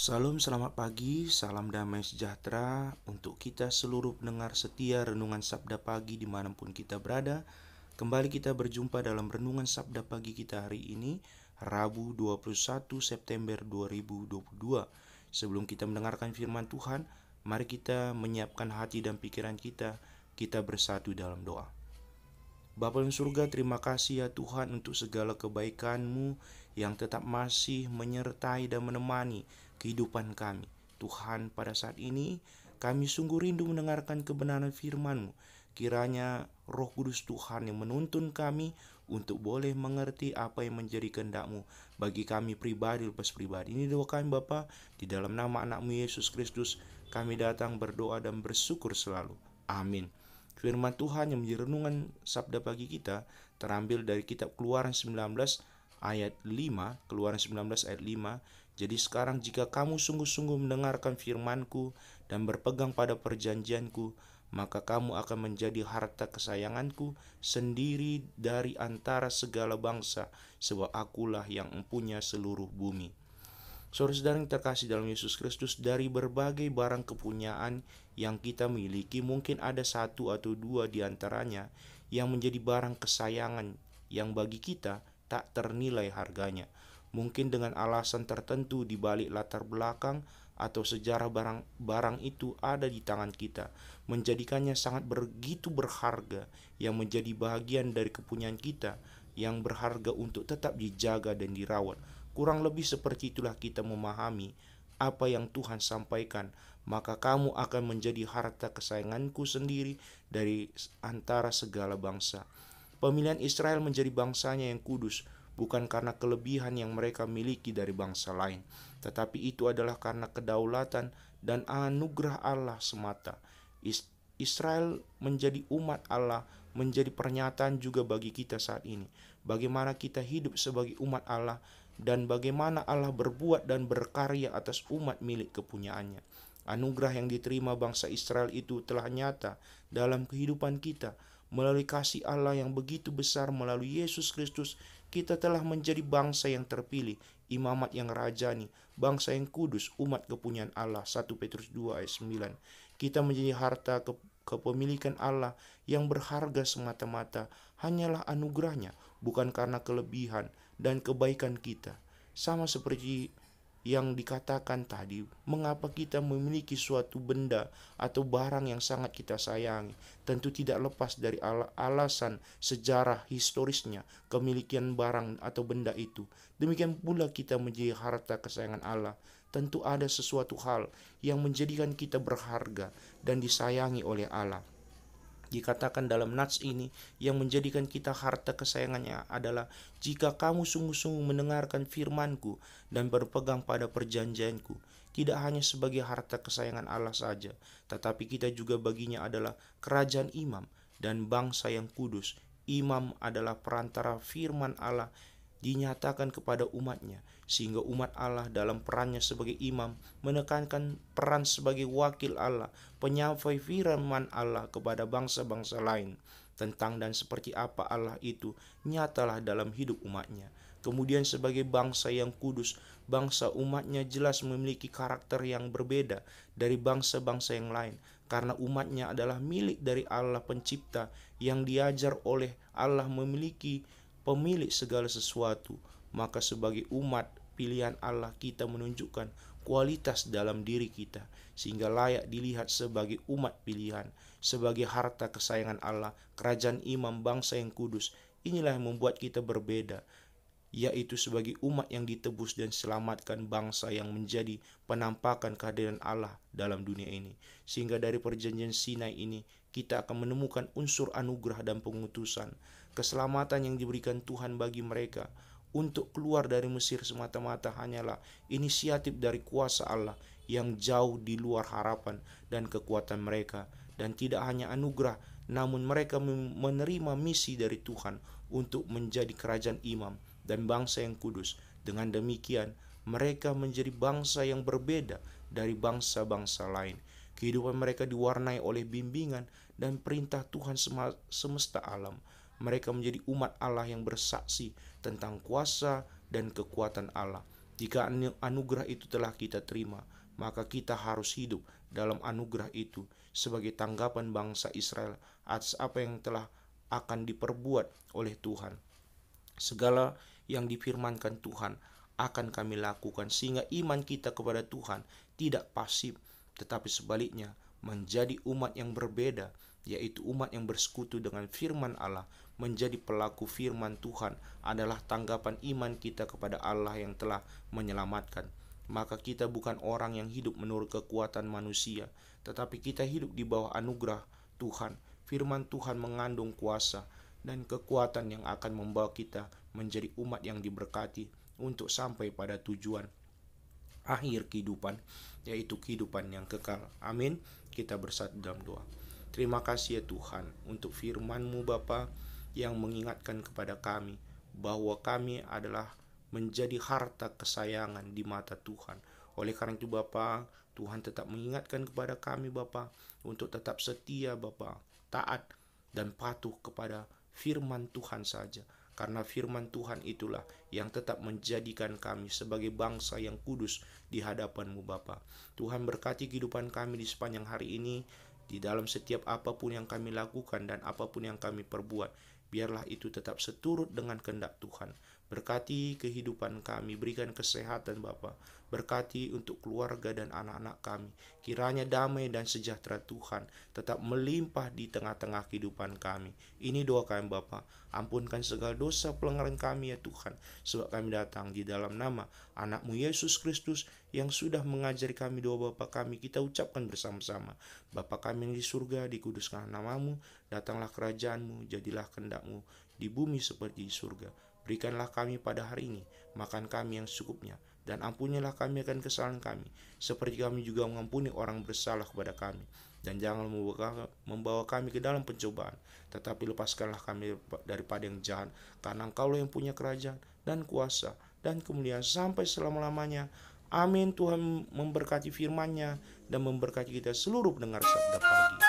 Salam, selamat pagi, salam damai sejahtera untuk kita seluruh pendengar setia Renungan Sabda Pagi dimanapun kita berada. Kembali kita berjumpa dalam Renungan Sabda Pagi kita hari ini, Rabu 21 September 2022. Sebelum kita mendengarkan firman Tuhan, mari kita menyiapkan hati dan pikiran kita bersatu dalam doa. Bapa di surga, terima kasih ya Tuhan untuk segala kebaikan-Mu yang tetap masih menyertai dan menemani kehidupan kami. Tuhan, pada saat ini kami sungguh rindu mendengarkan kebenaran firman-Mu. Kiranya Roh Kudus Tuhan yang menuntun kami untuk boleh mengerti apa yang menjadi kehendak-Mu bagi kami pribadi lepas pribadi. Ini doa kami Bapa, di dalam nama anak-Mu Yesus Kristus kami datang berdoa dan bersyukur selalu. Amin. Firman Tuhan yang menjadi renungan sabda pagi kita terambil dari kitab Keluaran 19 ayat 5, Keluaran 19 ayat 5. Jadi sekarang jika kamu sungguh-sungguh mendengarkan firman-Ku dan berpegang pada perjanjian-Ku, maka kamu akan menjadi harta kesayangan-Ku sendiri dari antara segala bangsa, sebab Akulah yang mempunyai seluruh bumi. Saudara-saudara yang terkasih dalam Yesus Kristus, dari berbagai barang kepunyaan yang kita miliki, mungkin ada satu atau dua di antaranya yang menjadi barang kesayangan yang bagi kita tak ternilai harganya. Mungkin dengan alasan tertentu di balik latar belakang atau sejarah barang itu ada di tangan kita, menjadikannya sangat begitu berharga, yang menjadi bagian dari kepunyaan kita yang berharga untuk tetap dijaga dan dirawat. Kurang lebih seperti itulah kita memahami apa yang Tuhan sampaikan. Maka kamu akan menjadi harta kesayanganku sendiri dari antara segala bangsa. Pemilihan Israel menjadi bangsanya yang kudus bukan karena kelebihan yang mereka miliki dari bangsa lain, tetapi itu adalah karena kedaulatan dan anugerah Allah semata. Israel menjadi umat Allah menjadi pernyataan juga bagi kita saat ini. Bagaimana kita hidup sebagai umat Allah dan bagaimana Allah berbuat dan berkarya atas umat milik kepunyaannya. Anugerah yang diterima bangsa Israel itu telah nyata dalam kehidupan kita. Melalui kasih Allah yang begitu besar melalui Yesus Kristus, kita telah menjadi bangsa yang terpilih, imamat yang rajani, bangsa yang kudus, umat kepunyaan Allah. 1 Petrus 2 ayat 9. Kita menjadi harta kepemilikan Allah yang berharga semata-mata hanyalah anugerahnya, bukan karena kelebihan dan kebaikan kita. Sama seperti yang dikatakan tadi, mengapa kita memiliki suatu benda atau barang yang sangat kita sayangi, tentu tidak lepas dari alasan sejarah historisnya, kemilikan barang atau benda itu. Demikian pula kita menjadi harta kesayangan Allah, tentu ada sesuatu hal yang menjadikan kita berharga dan disayangi oleh Allah. Dikatakan dalam nats ini, yang menjadikan kita harta kesayangannya adalah jika kamu sungguh-sungguh mendengarkan firman-Ku dan berpegang pada perjanjian-Ku. Tidak hanya sebagai harta kesayangan Allah saja, tetapi kita juga baginya adalah kerajaan imam dan bangsa yang kudus. Imam adalah perantara firman Allah dinyatakan kepada umatnya, sehingga umat Allah dalam perannya sebagai imam menekankan peran sebagai wakil Allah, penyampai firman Allah kepada bangsa-bangsa lain tentang dan seperti apa Allah itu nyatalah dalam hidup umatnya. Kemudian sebagai bangsa yang kudus, bangsa umatnya jelas memiliki karakter yang berbeda dari bangsa-bangsa yang lain, karena umatnya adalah milik dari Allah pencipta yang diajar oleh Allah memiliki pemilik segala sesuatu. Maka sebagai umat pilihan Allah, kita menunjukkan kualitas dalam diri kita sehingga layak dilihat sebagai umat pilihan, sebagai harta kesayangan Allah, kerajaan imam, bangsa yang kudus. Inilah yang membuat kita berbeda, yaitu sebagai umat yang ditebus dan selamatkan, bangsa yang menjadi penampakan kehadiran Allah dalam dunia ini. Sehingga dari perjanjian Sinai ini kita akan menemukan unsur anugerah dan pengutusan, keselamatan yang diberikan Tuhan bagi mereka. Untuk keluar dari Mesir semata-mata hanyalah inisiatif dari kuasa Allah yang jauh di luar harapan dan kekuatan mereka. Dan tidak hanya anugerah, namun mereka menerima misi dari Tuhan untuk menjadi kerajaan imam dan bangsa yang kudus. Dengan demikian, mereka menjadi bangsa yang berbeda dari bangsa-bangsa lain. Kehidupan mereka diwarnai oleh bimbingan dan perintah Tuhan semesta alam. Mereka menjadi umat Allah yang bersaksi tentang kuasa dan kekuatan Allah. Jika anugerah itu telah kita terima, maka kita harus hidup dalam anugerah itu sebagai tanggapan bangsa Israel atas apa yang telah akan diperbuat oleh Tuhan. Segala yang difirmankan Tuhan akan kami lakukan, sehingga iman kita kepada Tuhan tidak pasif, tetapi sebaliknya menjadi umat yang berbeda, yaitu umat yang bersekutu dengan firman Allah. Menjadi pelaku firman Tuhan adalah tanggapan iman kita kepada Allah yang telah menyelamatkan. Maka kita bukan orang yang hidup menurut kekuatan manusia, tetapi kita hidup di bawah anugerah Tuhan. Firman Tuhan mengandung kuasa dan kekuatan yang akan membawa kita menjadi umat yang diberkati untuk sampai pada tujuan akhir kehidupan, yaitu kehidupan yang kekal. Amin. Kita bersatu dalam doa. Terima kasih ya Tuhan untuk firman-Mu Bapa yang mengingatkan kepada kami bahwa kami adalah menjadi harta kesayangan di mata Tuhan. Oleh karena itu Bapa, Tuhan tetap mengingatkan kepada kami Bapa untuk tetap setia Bapa, taat dan patuh kepada firman Tuhan saja. Karena firman Tuhan itulah yang tetap menjadikan kami sebagai bangsa yang kudus di hadapan-Mu Bapa. Tuhan berkati kehidupan kami di sepanjang hari ini, di dalam setiap apapun yang kami lakukan dan apapun yang kami perbuat. Biarlah itu tetap seturut dengan kehendak Tuhan. Berkati kehidupan kami, berikan kesehatan Bapa. Berkati untuk keluarga dan anak-anak kami. Kiranya damai dan sejahtera Tuhan tetap melimpah di tengah-tengah kehidupan kami. Ini doa kami Bapa. Ampunkan segala dosa pelanggaran kami ya Tuhan, sebab kami datang di dalam nama anak-Mu Yesus Kristus yang sudah mengajari kami doa Bapa kami. Kita ucapkan bersama-sama. Bapa kami yang di surga, dikuduskanlah nama-Mu, datanglah kerajaan-Mu, jadilah kehendak-Mu di bumi seperti di surga. Berikanlah kami pada hari ini makan kami yang secukupnya, dan ampunilah kami akan kesalahan kami, seperti kami juga mengampuni orang bersalah kepada kami. Dan jangan membawa kami ke dalam pencobaan, tetapi lepaskanlah kami daripada yang jahat, karena Engkau yang punya kerajaan dan kuasa dan kemuliaan sampai selama-lamanya. Amin. Tuhan memberkati firman-Nya dan memberkati kita seluruh pendengar Sabda Pagi.